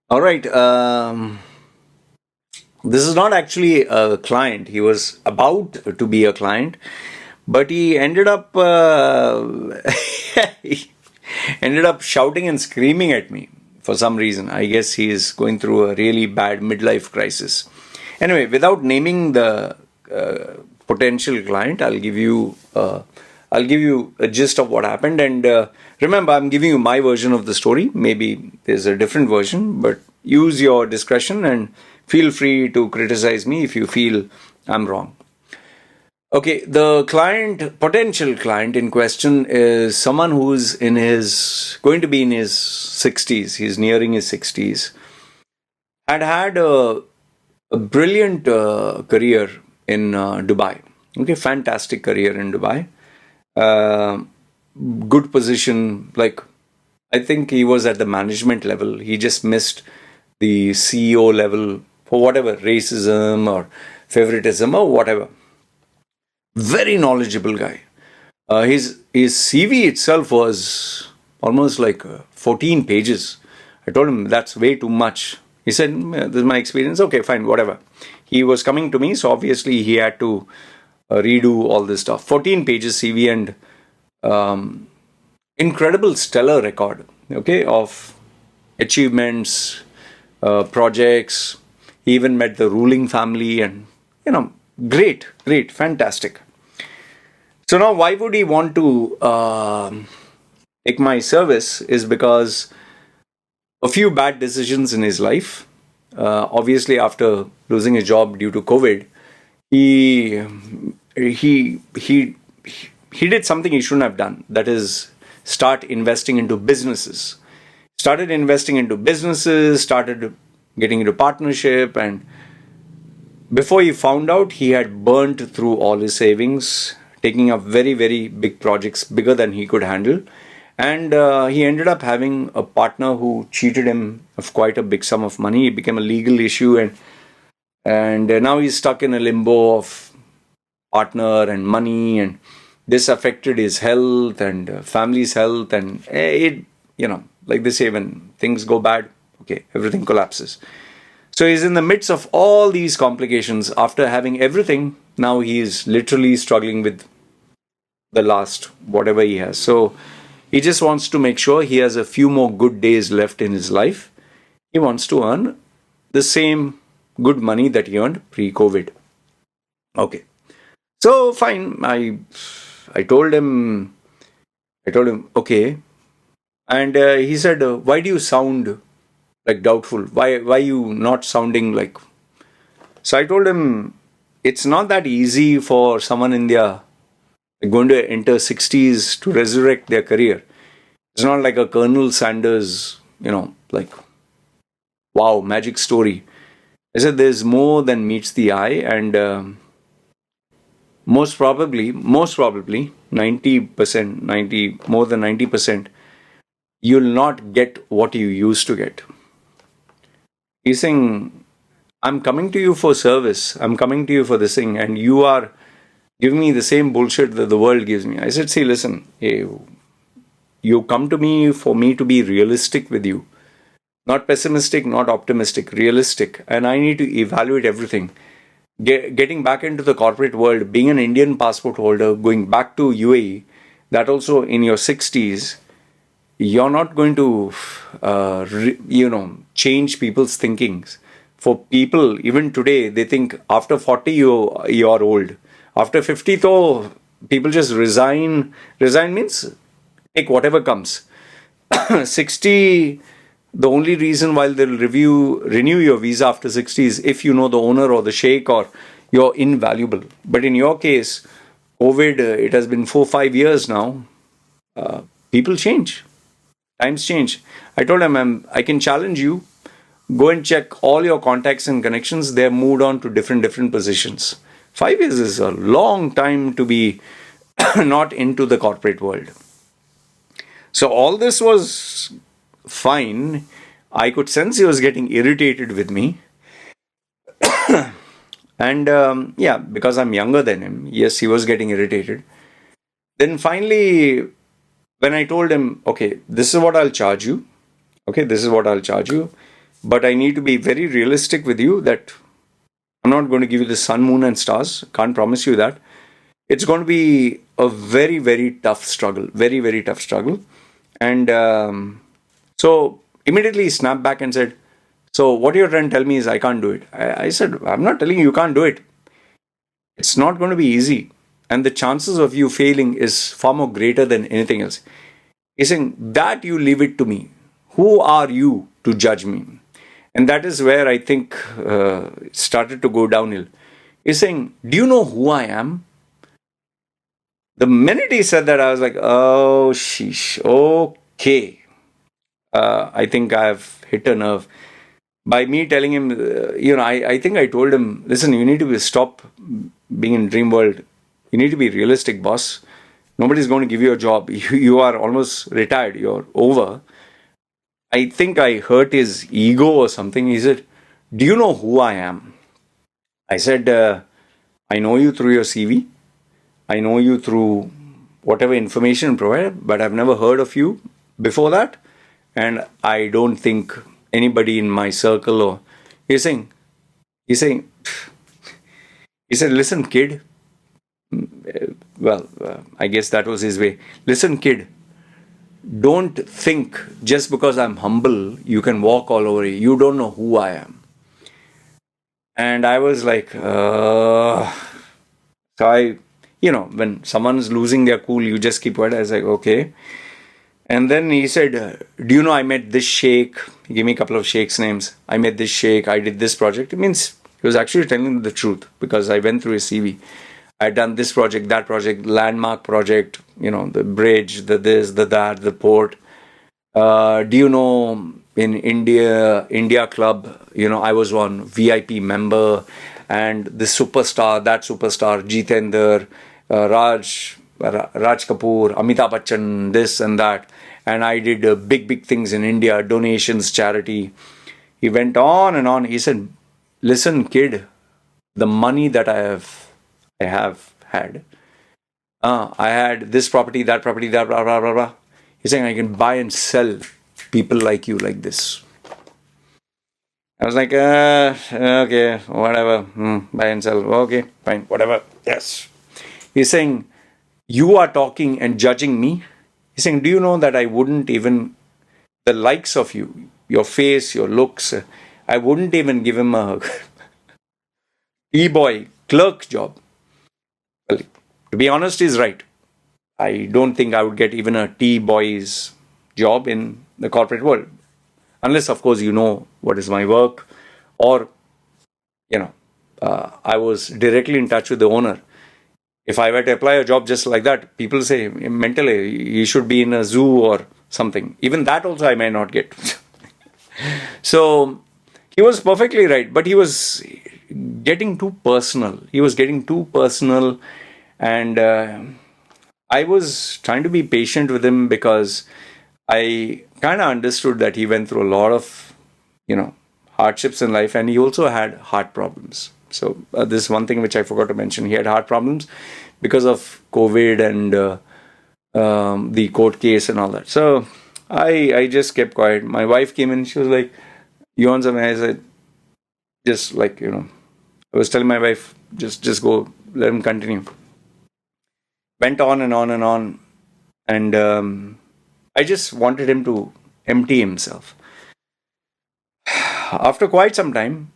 All right. This is not actually a client. He was about to be a client, but he ended up he ended up shouting and screaming at me for some reason. I guess he is going through a really bad midlife crisis. Anyway, without naming the potential client, I'll give you a gist of what happened. And remember, I'm giving you my version of the story. Maybe there's a different version, but use your discretion and feel free to criticize me if you feel I'm wrong. Okay, the client, potential client in question is someone who's going to be in his 60s. He's nearing his 60s. Had a brilliant career in Dubai. Okay, fantastic career in Dubai. Uh, Good position. Like, I think he was at the management level. He just missed the CEO level for whatever racism or favoritism or whatever. Very knowledgeable guy. His CV itself was almost like 14 pages. I told him that's way too much. He said, "This is my experience." Okay, fine, whatever. He was coming to me, so obviously he had to redo all this stuff. 14 pages CV and um, incredible stellar record. Okay, of achievements, projects. He even met the ruling family, and great, great, fantastic. So now, why would he want to take my service? Is because a few bad decisions in his life. Obviously, after losing his job due to COVID, he he he he did something he shouldn't have done. That is, start investing into businesses. Started investing into businesses. Started getting into partnership, and before he found out, he had burnt through all his savings, taking up very, very big projects, bigger than he could handle. And he ended up having a partner who cheated him of quite a big sum of money. It became a legal issue, and now he's stuck in a limbo of partner and money, and this affected his health and family's health, and like they say, when things go bad, okay, everything collapses. So he's in the midst of all these complications. After having everything, now he is literally struggling with the last whatever he has. So he just wants to make sure he has a few more good days left in his life. He wants to earn the same good money that he earned pre-COVID. Okay. So fine. I told him okay, and he said, "Why do you sound like doubtful? Why you not sounding like?" So I told him it's not that easy for someone in their going to enter 60s to resurrect their career. It's not like a Colonel Sanders, like wow, magic story. I said there's more than meets the eye, and most probably, 90%, 90 more than 90%, you'll not get what you used to get. He's saying, I'm coming to you for service. I'm coming to you for this thing, and you are giving me the same bullshit that the world gives me. I said, see, listen, you come to me for me to be realistic with you, not pessimistic, not optimistic, realistic, and I need to evaluate everything. Getting back into the corporate world, being an Indian passport holder, going back to UAE, that also in your 60s, you're not going to, change people's thinkings. For people, even today, they think after 40 you're old. After 50, though, people just resign. Resign means take whatever comes. 60, the only reason why they'll renew your visa after 60 is if you know the owner or the sheikh or you're invaluable. But in your case, COVID, it has been 4 5 years now. People change, times change. I told him, I can challenge you. Go and check all your contacts and connections. They're moved on to different positions. 5 years is a long time to be not into the corporate world. So all this was fine. I could sense he was getting irritated with me. And yeah, because I'm younger than him, yes, he was getting irritated. Then finally, when I told him, okay, this is what I'll charge you. Okay, this is what I'll charge you. but I need to be very realistic with you that I'm not going to give you the sun, moon, and stars. Can't promise you that. It's going to be a very, very tough struggle. Very, very tough struggle. And so immediately he snapped back and said, so what you're trying to tell me is I can't do it. I said, I'm not telling you can't do it. It's not going to be easy. And the chances of you failing is far more greater than anything else. He's saying that you leave it to me. Who are you to judge me? And that is where I think it started to go downhill. He's saying, do you know who I am? The minute he said that, I was like, oh, sheesh, okay. I think I've hit a nerve. By me telling him, I think I told him, listen, you need to stop being in dream world. You need to be realistic, boss. Nobody's going to give you a job. You are almost retired. You're over. I think I hurt his ego or something. He said, do you know who I am? I said, I know you through your CV. I know you through whatever information you provide, but I've never heard of you before that. And I don't think anybody in my circle or he's saying, he said, listen, kid. Well, I guess that was his way. Listen, kid, don't think just because I'm humble, you can walk all over you. You don't know who I am. And I was like, so I, when someone's losing their cool, you just keep quiet. I was like, okay. And then he said, do you know I met this sheikh? He gave me a couple of sheikhs' names. I met this sheikh. I did this project. It means he was actually telling the truth because I went through his CV. I'd done this project, that project, landmark project, the bridge, the this, the that, the port. Do you know in India Club, I was one VIP member and this superstar, that superstar, Jitender, Raj Kapoor, Amitabh Bachchan, this and that. And I did big things in India, donations, charity. He went on and on. He said, listen, kid, the money that I have had. I had this property, that blah, blah, blah, blah. He's saying I can buy and sell people like you like this. I was like, okay, whatever. Buy and sell. Okay, fine, whatever. Yes. He's saying, you are talking and judging me. He's saying, do you know that I wouldn't even, the likes of you, your face, your looks, I wouldn't even give him a e-boy clerk job. Well, to be honest, he's right. I don't think I would get even a tea boy's job in the corporate world. Unless, of course, you know what is my work or, I was directly in touch with the owner. If I were to apply a job just like that, people say, mentally, you should be in a zoo or something. Even that also I may not get. So, he was perfectly right, but he was getting too personal. And I was trying to be patient with him because I kind of understood that he went through a lot of, hardships in life, and he also had heart problems. So this is one thing which I forgot to mention. He had heart problems because of COVID and the court case and all that. So I just kept quiet. My wife came in. She was like, you want something? I said, just like, I was telling my wife, just go, let him continue. Went on and on and on. And I just wanted him to empty himself. After quite some time,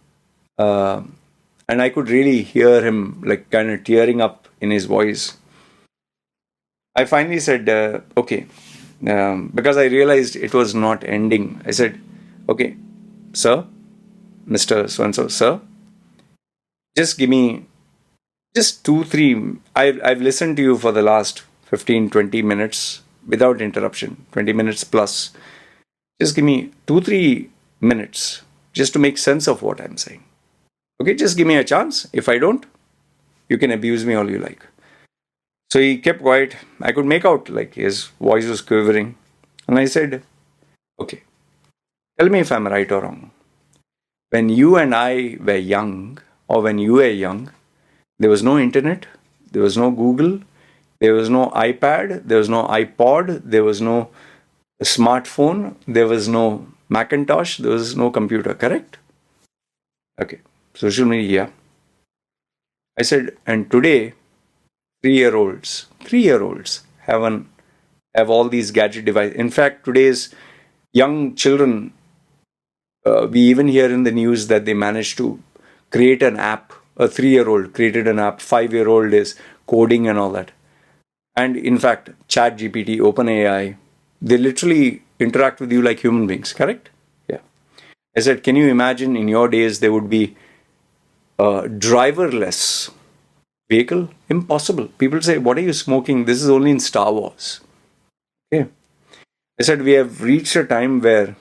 and I could really hear him like kind of tearing up in his voice, I finally said, okay, because I realized it was not ending. I said, okay, sir, Mr. So-and-so, sir, just give me just 2-3, I've listened to you for the last 15-20 minutes without interruption, 20 minutes plus. Just give me 2-3 minutes just to make sense of what I'm saying. Okay, just give me a chance. If I don't, you can abuse me all you like. So he kept quiet. I could make out like his voice was quivering. And I said, okay, tell me if I'm right or wrong. When you and I were young, or when you were young, there was no internet, there was no Google, there was no iPad, there was no iPod, there was no smartphone, there was no Macintosh, there was no computer, correct? Okay. Social media. I said, and today, 3-year-olds have all these gadget devices. In fact, today's young children, we even hear in the news that they managed to create an app. A 3-year-old created an app. 5-year-old is coding and all that. And in fact, ChatGPT, OpenAI, they literally interact with you like human beings, correct? Yeah. I said, can you imagine in your days there would be a driverless vehicle? Impossible. People say, what are you smoking? This is only in Star Wars. Okay. I said, we have reached a time where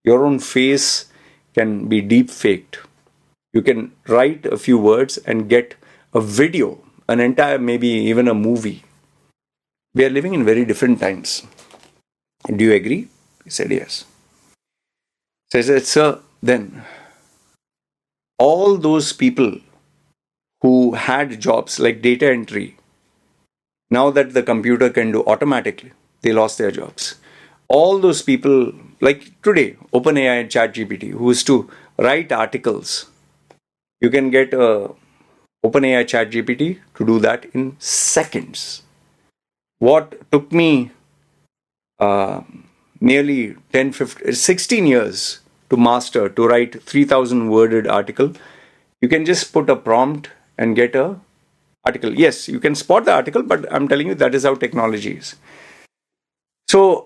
your own face can be deep faked. You can write a few words and get a video, an entire, maybe even a movie. We are living in very different times. Do you agree? He said, yes. So I said, sir, then all those people who had jobs like data entry, now that the computer can do automatically, they lost their jobs. All those people, like today, OpenAI and ChatGPT, who used to write articles, you can get OpenAI ChatGPT to do that in seconds. What took me nearly 10, 15, 16 years to master, to write 3,000 worded article, you can just put a prompt and get a article. Yes, you can spot the article, but I'm telling you that is how technology is. So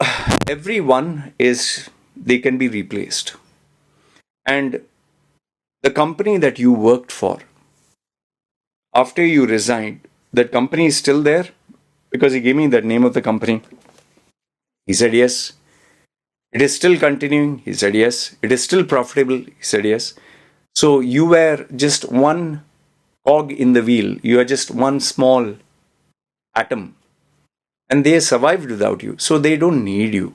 everyone they can be replaced. And the company that you worked for, after you resigned, that company is still there? Because he gave me the name of the company. He said, yes. It is still continuing. He said, yes. It is still profitable. He said, yes. So you were just one cog in the wheel. You are just one small atom. And they survived without you. So they don't need you.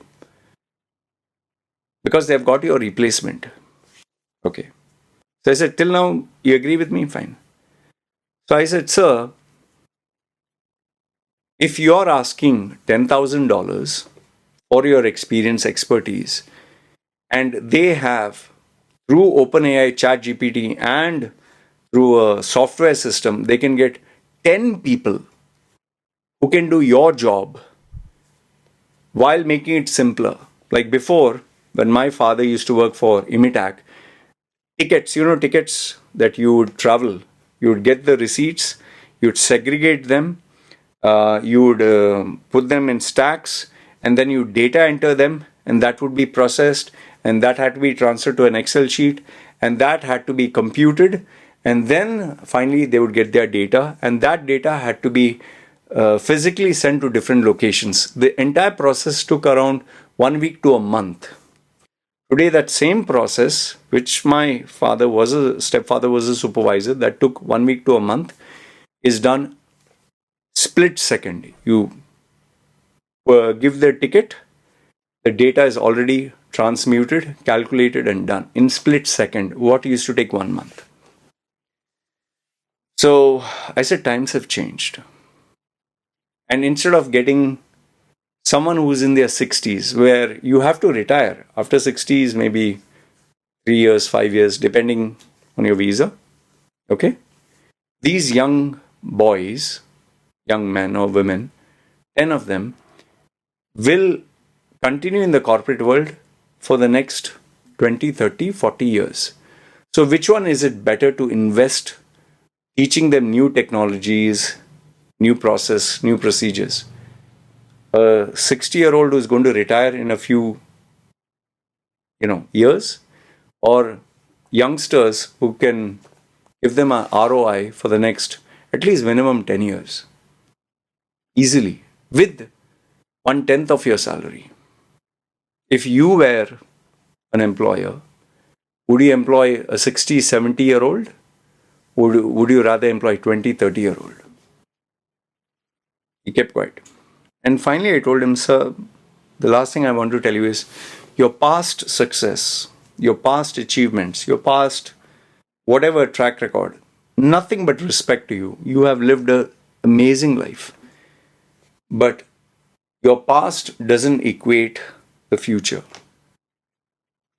Because they've got your replacement. Okay. So I said, till now, you agree with me? Fine. So I said, sir, if you're asking $10,000 for your experience, expertise, and they have, through OpenAI, ChatGPT, and through a software system, they can get 10 people who can do your job while making it simpler. Like before, when my father used to work for Imitac, tickets that you would travel, you would get the receipts, you'd segregate them, you would put them in stacks, and then you data enter them, and that would be processed, and that had to be transferred to an Excel sheet, and that had to be computed, and then finally they would get their data, and that data had to be physically sent to different locations. The entire process took around 1 week to a month. Today, that same process, which my stepfather was a supervisor, that took 1 week to a month, is done split second. You give the ticket, the data is already transmuted, calculated, and done in split second. What used to take 1 month. So I said, times have changed. And instead of getting someone who's in their 60s, where you have to retire after 60s, maybe 3 years, 5 years, depending on your visa. Okay? These young boys, young men or women, 10 of them, will continue in the corporate world for the next 20, 30, 40 years. So which one is it better to invest teaching them new technologies, new process, new procedures? A 60-year-old who's going to retire in a few years, or youngsters who can give them an ROI for the next at least minimum 10 years easily with 1/10 of your salary. If you were an employer, would you employ a 60, 70-year-old? Would you rather employ 20, 30-year-old? He kept quiet. And finally, I told him, sir, the last thing I want to tell you is your past success, your past achievements, your past whatever track record, nothing but respect to you. You have lived an amazing life. But your past doesn't equate the future.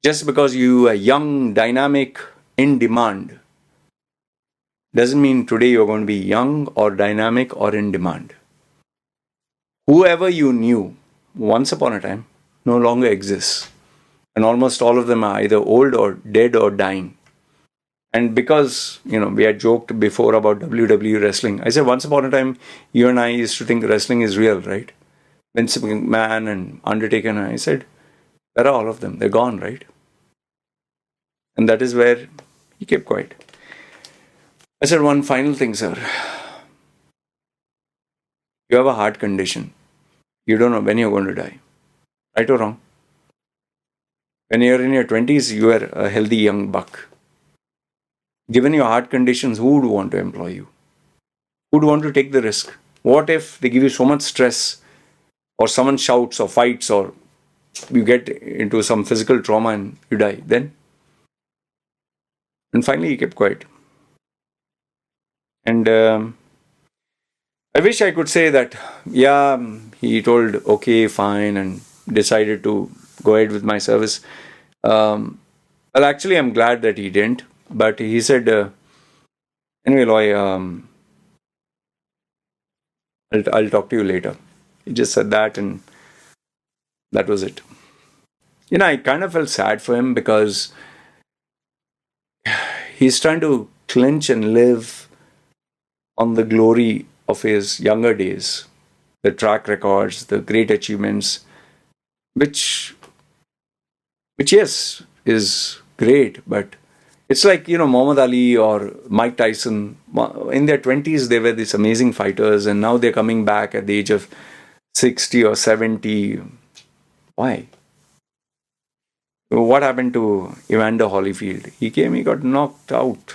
Just because you are young, dynamic, in demand, doesn't mean today you're going to be young or dynamic or in demand. Whoever you knew once upon a time no longer exists. And almost all of them are either old or dead or dying. And because, we had joked before about WWE wrestling, I said once upon a time, you and I used to think wrestling is real, right? Vince McMahon and Undertaker, and I said, where are all of them? They're gone, right? And that is where he kept quiet. I said, one final thing, sir. You have a heart condition. You don't know when you're going to die. Right or wrong? When you're in your 20s, you are a healthy young buck. Given your heart conditions, who would want to employ you? Who would want to take the risk? What if they give you so much stress, or someone shouts or fights, or you get into some physical trauma and you die? Then? And finally, he kept quiet. And I wish I could say that, yeah, he told, okay, fine, and decided to go ahead with my service. Well, actually, I'm glad that he didn't. But he said, anyway, Loy, I'll talk to you later. He just said that, and that was it. I kind of felt sad for him because he's trying to clinch and live on the glory of his younger days, the track records, the great achievements, which yes, is great, but it's like, Muhammad Ali or Mike Tyson. In their 20s, they were these amazing fighters, and now they're coming back at the age of 60 or 70. Why? What happened to Evander Holyfield? He got knocked out.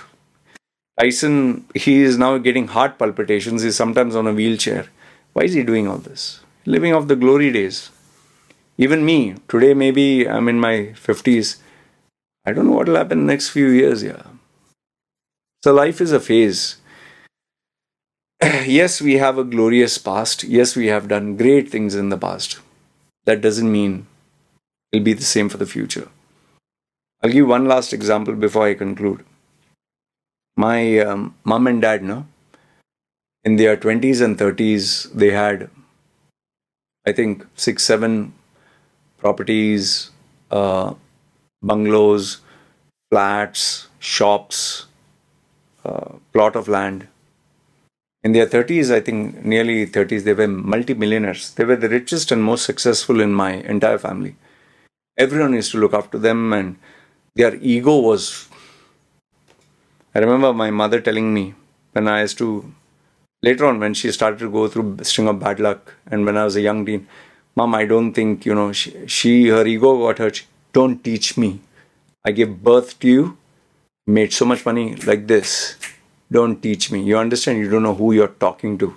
Tyson, he is now getting heart palpitations. He's sometimes on a wheelchair. Why is he doing all this? Living off the glory days. Even me, today maybe I'm in my 50s. I don't know what will happen in the next few years, yeah. So life is a phase. Yes, we have a glorious past. Yes, we have done great things in the past. That doesn't mean it'll be the same for the future. I'll give one last example before I conclude. My mom and dad, in their 20s and 30s, they had, I think, 6, 7 properties, bungalows, flats, shops, plot of land. In their 30s, I think nearly 30s, they were multi-millionaires. They were the richest and most successful in my entire family. Everyone used to look up to them, and their ego was... I remember my mother telling me when I used to... Later on, when she started to go through a string of bad luck, and when I was a young teen, Mom, I don't think, her ego got hurt. Don't teach me. I gave birth to you, made so much money like this. Don't teach me. You understand? You don't know who you're talking to.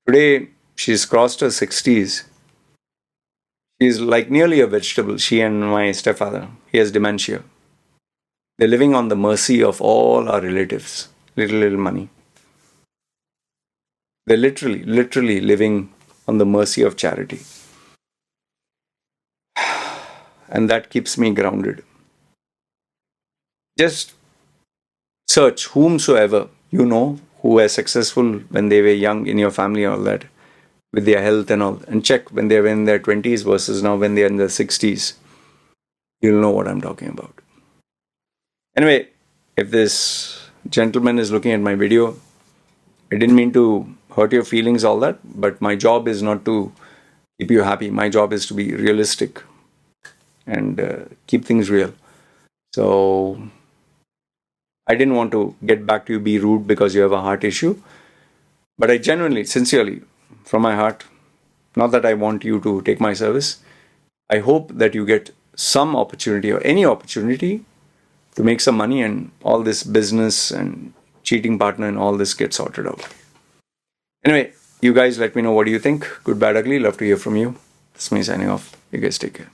Today, she's crossed her 60s. She's like nearly a vegetable. She and my stepfather. He has dementia. They're living on the mercy of all our relatives. Little money. They're literally living on the mercy of charity. And that keeps me grounded. Just search whomsoever you know who were successful when they were young in your family, all that, with their health and all, and check when they were in their 20s versus now when they're in their 60s. You'll know what I'm talking about. Anyway, if this gentleman is looking at my video, I didn't mean to hurt your feelings, all that, but my job is not to keep you happy. My job is to be realistic and keep things real. So I didn't want to get back to you, be rude because you have a heart issue. But I genuinely, sincerely, from my heart, not that I want you to take my service, I hope that you get some opportunity or any opportunity to make some money and all this business and cheating partner and all this gets sorted out. Anyway, you guys let me know what do you think. Good, bad, ugly. Love to hear from you. This is me signing off. You guys take care.